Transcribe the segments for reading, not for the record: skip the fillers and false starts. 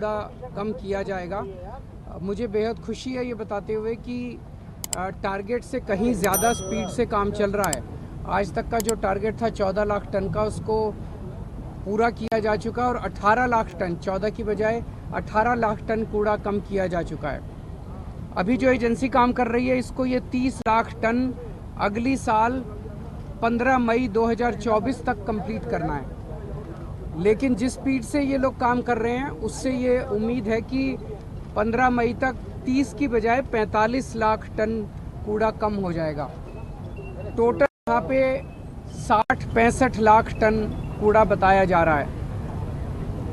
कूड़ा कम किया जाएगा। मुझे बेहद खुशी है ये बताते हुए कि टारगेट से कहीं ज़्यादा स्पीड से काम चल रहा है। आज तक का जो टारगेट था 14 लाख टन का, उसको पूरा किया जा चुका है और 18 लाख टन, 14 की बजाय 18 लाख टन कूड़ा कम किया जा चुका है। अभी जो एजेंसी काम कर रही है, इसको ये 30 लाख टन अगली साल 15 मई 2024 तक कंप्लीट करना है। लेकिन जिस स्पीड से ये लोग काम कर रहे हैं, उससे ये उम्मीद है कि 15 मई तक 30 की बजाय 45 लाख टन कूड़ा कम हो जाएगा। टोटल यहाँ पे 60-65 लाख टन कूड़ा बताया जा रहा है।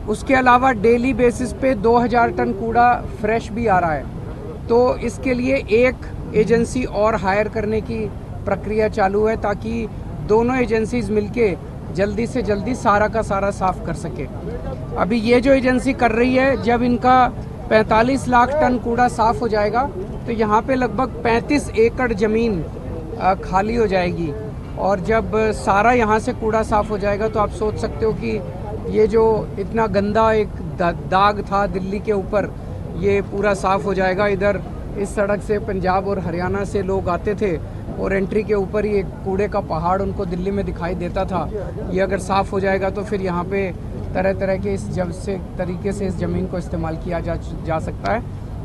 उसके अलावा डेली बेसिस पे 2000 टन कूड़ा फ्रेश भी आ रहा है। तो इसके लिए एक एजेंसी और हायर करने की प्रक्रिया चालू है, ताकि दोनों एजेंसीज मिलके जल्दी से जल्दी सारा का सारा साफ कर सके। अभी ये जो एजेंसी कर रही है, जब इनका 45 लाख टन कूड़ा साफ हो जाएगा तो यहाँ पे लगभग 35 एकड़ ज़मीन खाली हो जाएगी। और जब सारा यहाँ से कूड़ा साफ हो जाएगा तो आप सोच सकते हो कि ये जो इतना गंदा एक दाग था दिल्ली के ऊपर, ये पूरा साफ हो जाएगा। इधर इस सड़क से पंजाब और हरियाणा से लोग आते थे और एंट्री के ऊपर ही एक कूड़े का पहाड़ उनको दिल्ली में दिखाई देता था। ये अगर साफ़ हो जाएगा तो फिर यहाँ पे तरह तरह के तरीके से इस ज़मीन को इस्तेमाल किया जा सकता है।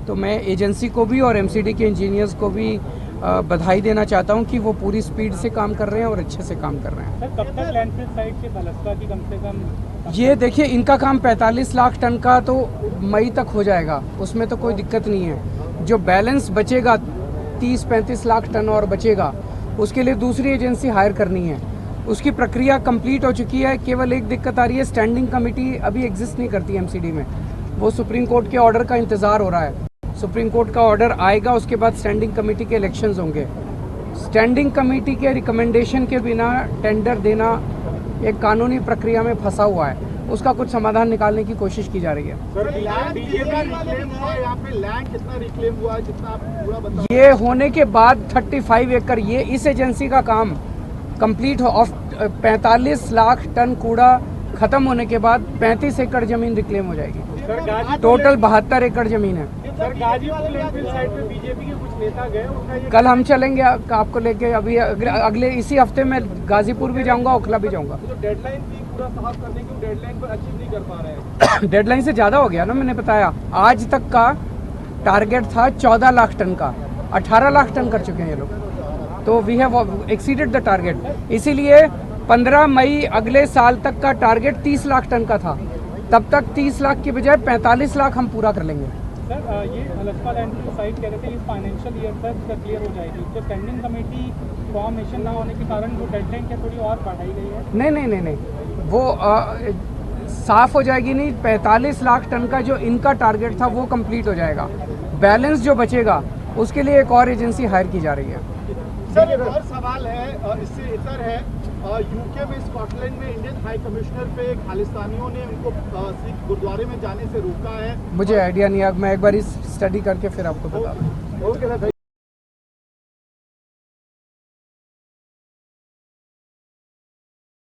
तो मैं एजेंसी को भी और एमसीडी के इंजीनियर्स को भी बधाई देना चाहता हूँ कि वो पूरी स्पीड से काम कर रहे हैं और अच्छे से काम कर रहे हैं। सर, कब तक लैंडफिल साइट से भलस्का की कम से कम ये देखिए, इनका काम 45 लाख टन का तो मई तक हो जाएगा, उसमें तो कोई दिक्कत नहीं है। जो बैलेंस बचेगा 30-35 लाख टन और बचेगा, उसके लिए दूसरी एजेंसी हायर करनी है। उसकी प्रक्रिया कंप्लीट हो चुकी है। केवल एक दिक्कत आ रही है, स्टैंडिंग कमेटी अभी एग्जिस्ट नहीं करती एमसीडी में। वो सुप्रीम कोर्ट के ऑर्डर का इंतज़ार हो रहा है। सुप्रीम कोर्ट का ऑर्डर आएगा, उसके बाद स्टैंडिंग कमेटी के इलेक्शंस होंगे। स्टैंडिंग कमेटी के रिकमेंडेशन के बिना टेंडर देना एक कानूनी प्रक्रिया में फंसा हुआ है। उसका कुछ समाधान निकालने की कोशिश की जा रही है। ये होने के बाद 35 एकड़, ये इस एजेंसी का काम कंप्लीट हो, 45 लाख टन कूड़ा खत्म होने के बाद 35 एकड़ जमीन रिक्लेम हो जाएगी। टोटल 72 एकड़ जमीन है। सर, गाजीपुर लैंडफिल साइट पे बीजेपी के कुछ नेता गए, कल हम चलेंगे आपको लेके। अभी अगले इसी हफ्ते में गाजीपुर भी जाऊंगा, ओखला भी जाऊंगा। जो डेडलाइन थी पूरा साफ करने की, डेडलाइन पर अचीव नहीं कर पा रहे हैं। डेडलाइन से ज़्यादा हो गया ना, मैंने बताया। आज तक का टारगेट था 14 लाख टन का, 18 लाख टन कर चुके हैं ये लोग। तो we have exceeded the target. इसीलिए 15 मई अगले साल तक का टारगेट 30 लाख टन का था। तब तक 30 लाख की बजाय 45 लाख हम पूरा कर लेंगे। सर, ये भलस्का लैंडफिल साइट कह रहे थे इस फाइनेंशियल ईयर तक क्लियर हो जाएगी। तो स्टैंडिंग कमेटी फॉर्मेशन ना होने के कारण वो डेडलाइन क्या थोड़ी और बढ़ाई गई है? नहीं, वो साफ हो जाएगी नहीं। 45 लाख टन का जो इनका टारगेट था वो कंप्लीट हो जाएगा। बैलेंस जो बचेगा उसके लिए एक और एजेंसी हायर की जा रही है। सर, एक और सवाल है, इससे इतर है, यूके में स्कॉटलैंड में इंडियन हाई कमिश्नर पे खालिस्तानियों ने उनको सिख गुरुद्वारे में जाने से रोका है। मुझे आइडिया नहीं है, मैं एक बार इस स्टडी करके फिर आपको बता दूँ।